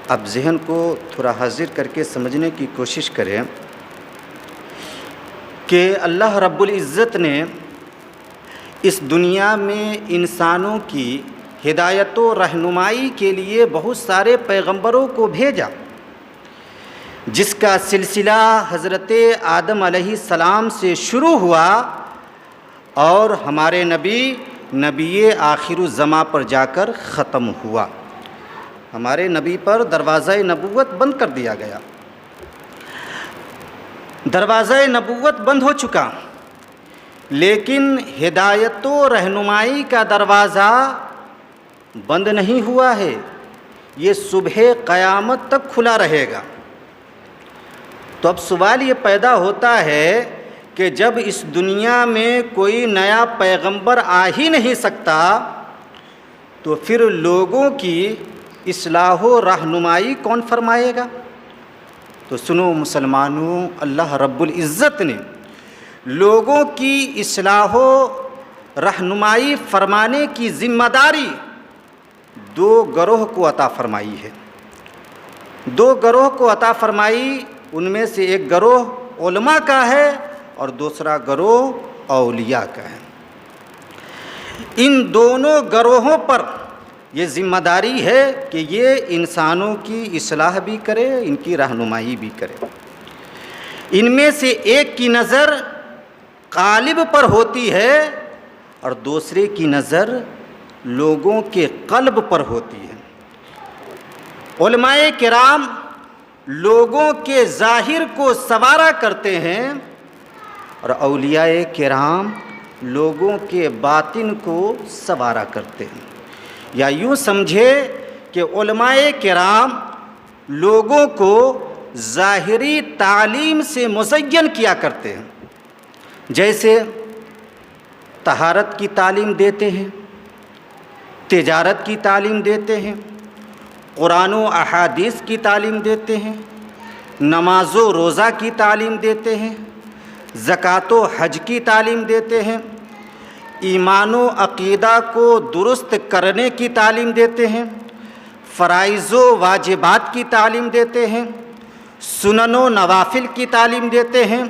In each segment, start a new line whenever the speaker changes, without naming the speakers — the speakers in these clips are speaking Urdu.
اب ذہن کو تھوڑا حاضر کر کے سمجھنے کی کوشش کریں کہ اللہ رب العزت نے اس دنیا میں انسانوں کی ہدایت و رہنمائی کے لیے بہت سارے پیغمبروں کو بھیجا، جس کا سلسلہ حضرت آدم علیہ السلام سے شروع ہوا اور ہمارے نبی آخر الزماں پر جا کر ختم ہوا۔ ہمارے نبی پر دروازہ نبوت بند کر دیا گیا، دروازہ نبوت بند ہو چکا، لیکن ہدایت و رہنمائی کا دروازہ بند نہیں ہوا ہے، یہ صبح قیامت تک کھلا رہے گا۔ تو اب سوال یہ پیدا ہوتا ہے کہ جب اس دنیا میں کوئی نیا پیغمبر آ ہی نہیں سکتا تو پھر لوگوں کی اصلاح و رہنمائی کون فرمائے گا؟ تو سنو مسلمانوں، اللہ رب العزت نے لوگوں کی اصلاح و رہنمائی فرمانے کی ذمہ داری دو گروہ کو عطا فرمائی ہے۔ دو گروہ کو عطا فرمائی، ان میں سے ایک گروہ علماء کا ہے اور دوسرا گروہ اولیاء کا ہے۔ ان دونوں گروہوں پر یہ ذمہ داری ہے کہ یہ انسانوں کی اصلاح بھی کرے، ان کی رہنمائی بھی کرے۔ ان میں سے ایک کی نظر قالب پر ہوتی ہے اور دوسرے کی نظر لوگوں کے قلب پر ہوتی ہے۔ علماء کرام لوگوں کے ظاہر کو سنوارا کرتے ہیں اور اولیاء کرام لوگوں کے باطن کو سنوارا کرتے ہیں، یا یوں سمجھے کہ علماء کرام لوگوں کو ظاہری تعلیم سے مزین کیا کرتے ہیں، جیسے طہارت کی تعلیم دیتے ہیں، تجارت کی تعلیم دیتے ہیں، قرآن و احادیث کی تعلیم دیتے ہیں، نماز و روزہ کی تعلیم دیتے ہیں، زکوٰۃ و حج کی تعلیم دیتے ہیں، ایمان و عقیدہ کو درست کرنے کی تعلیم دیتے ہیں، فرائض و واجبات کی تعلیم دیتے ہیں، سنن و نوافل کی تعلیم دیتے ہیں،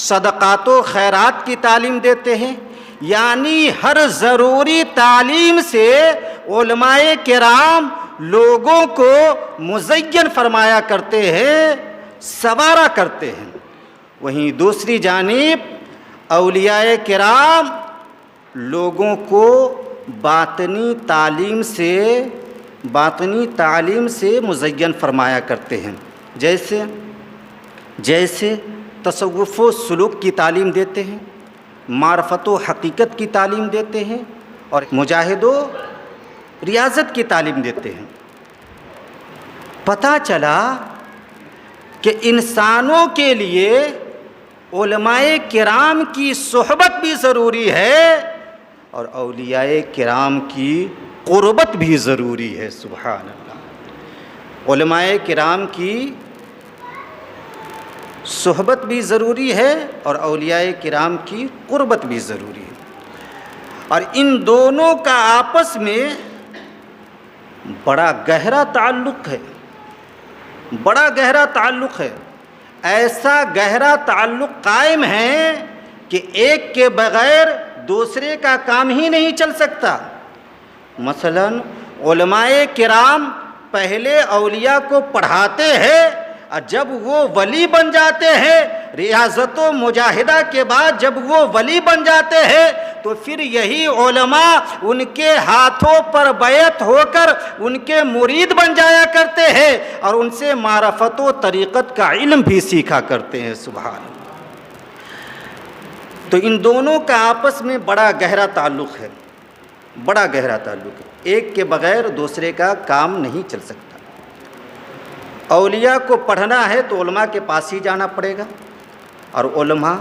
صدقات و خیرات کی تعلیم دیتے ہیں۔ یعنی ہر ضروری تعلیم سے علماء کرام لوگوں کو مزین فرمایا کرتے ہیں، سنوارا کرتے ہیں۔ وہیں دوسری جانب اولیاء کرام لوگوں کو باطنی تعلیم سے مزین فرمایا کرتے ہیں، جیسے تصوف و سلوک کی تعلیم دیتے ہیں، معرفت و حقیقت کی تعلیم دیتے ہیں اور مجاہد و ریاضت کی تعلیم دیتے ہیں۔ پتہ چلا کہ انسانوں کے لیے علماء کرام کی صحبت بھی ضروری ہے اور اولیاء کرام کی قربت بھی ضروری ہے۔ سبحان اللہ، علماء کرام کی صحبت بھی ضروری ہے اور اولیاء کرام کی قربت بھی ضروری ہے، اور ان دونوں کا آپس میں بڑا گہرا تعلق ہے، بڑا گہرا تعلق ہے۔ ایسا گہرا تعلق قائم ہے کہ ایک کے بغیر دوسرے کا کام ہی نہیں چل سکتا۔ مثلا علماء کرام پہلے اولیاء کو پڑھاتے ہیں اور جب وہ ولی بن جاتے ہیں، ریاضت و مجاہدہ کے بعد جب وہ ولی بن جاتے ہیں تو پھر یہی علماء ان کے ہاتھوں پر بیعت ہو کر ان کے مرید بن جایا کرتے ہیں اور ان سے معرفت و طریقت کا علم بھی سیکھا کرتے ہیں۔ سبحان اللہ۔ تو ان دونوں کا آپس میں بڑا گہرا تعلق ہے، بڑا گہرا تعلق ہے۔ ایک کے بغیر دوسرے کا کام نہیں چل سکتا۔ اولیاء کو پڑھنا ہے تو علماء کے پاس ہی جانا پڑے گا، اور علماء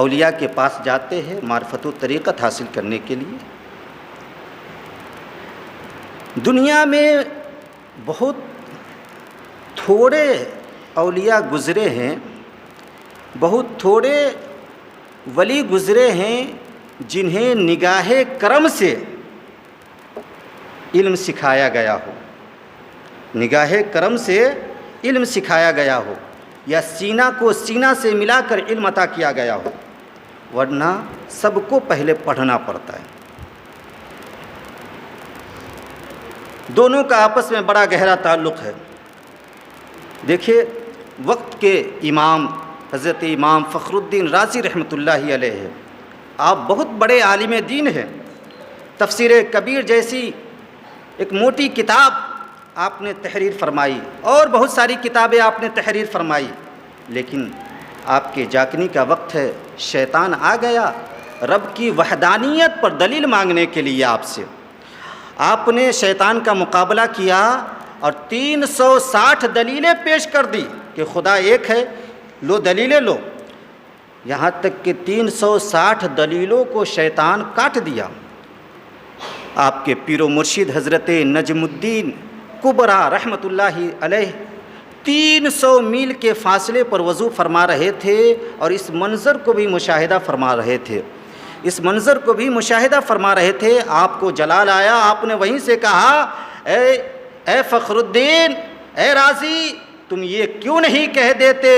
اولیاء کے پاس جاتے ہیں معرفت و طریقت حاصل کرنے کے لیے۔ دنیا میں بہت تھوڑے اولیاء گزرے ہیں، بہت تھوڑے ولی گزرے ہیں جنہیں نگاہ کرم سے علم سکھایا گیا ہو۔ نگاہ کرم سے علم سکھایا گیا ہو یا سینہ کو سینہ سے ملا کر علم عطا کیا گیا ہو، ورنہ سب کو پہلے پڑھنا پڑتا ہے۔ دونوں کا آپس میں بڑا گہرا تعلق ہے۔ دیکھیے، وقت کے امام حضرت امام فخر الدین رازی رحمۃ اللہ علیہ، آپ بہت بڑے عالم دین ہیں۔ تفسیر کبیر جیسی ایک موٹی کتاب آپ نے تحریر فرمائی اور بہت ساری کتابیں آپ نے تحریر فرمائی، لیکن آپ کے جاگنے کا وقت ہے، شیطان آ گیا رب کی وحدانیت پر دلیل مانگنے کے لیے آپ سے۔ آپ نے شیطان کا مقابلہ کیا اور 360 دلیلیں پیش کر دی کہ خدا ایک ہے، لو دلیلیں لو، یہاں تک کہ 360 دلیلوں کو شیطان کاٹ دیا۔ آپ کے پیر و مرشد حضرت نجم الدین کبریٰ رحمۃ اللہ علیہ 300 میل کے فاصلے پر وضو فرما رہے تھے اور اس منظر کو بھی مشاہدہ فرما رہے تھے، اس منظر کو بھی مشاہدہ فرما رہے تھے۔ آپ کو جلال آیا، آپ نے وہیں سے کہا، اے فخر الدین، اے رازی، تم یہ کیوں نہیں کہہ دیتے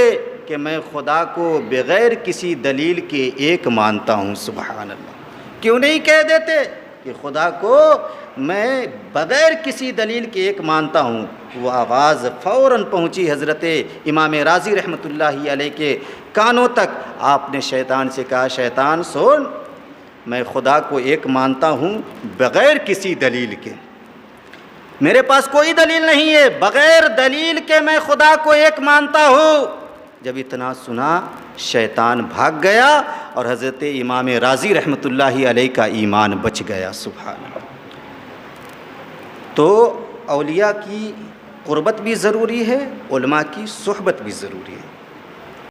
کہ میں خدا کو بغیر کسی دلیل کے ایک مانتا ہوں؟ سبحان اللہ، کیوں نہیں کہہ دیتے کہ خدا کو میں بغیر کسی دلیل کے ایک مانتا ہوں؟ وہ آواز فوراً پہنچی حضرت امام رازی رحمۃ اللہ علیہ کے کانوں تک۔ آپ نے شیطان سے کہا، شیطان سن، میں خدا کو ایک مانتا ہوں بغیر کسی دلیل کے، میرے پاس کوئی دلیل نہیں ہے، بغیر دلیل کے میں خدا کو ایک مانتا ہوں۔ جب اتنا سنا شیطان بھاگ گیا اور حضرت امام رازی رحمۃ اللہ علیہ کا ایمان بچ گیا۔ سبحان اللہ۔ تو اولیاء کی قربت بھی ضروری ہے، علماء کی صحبت بھی ضروری ہے۔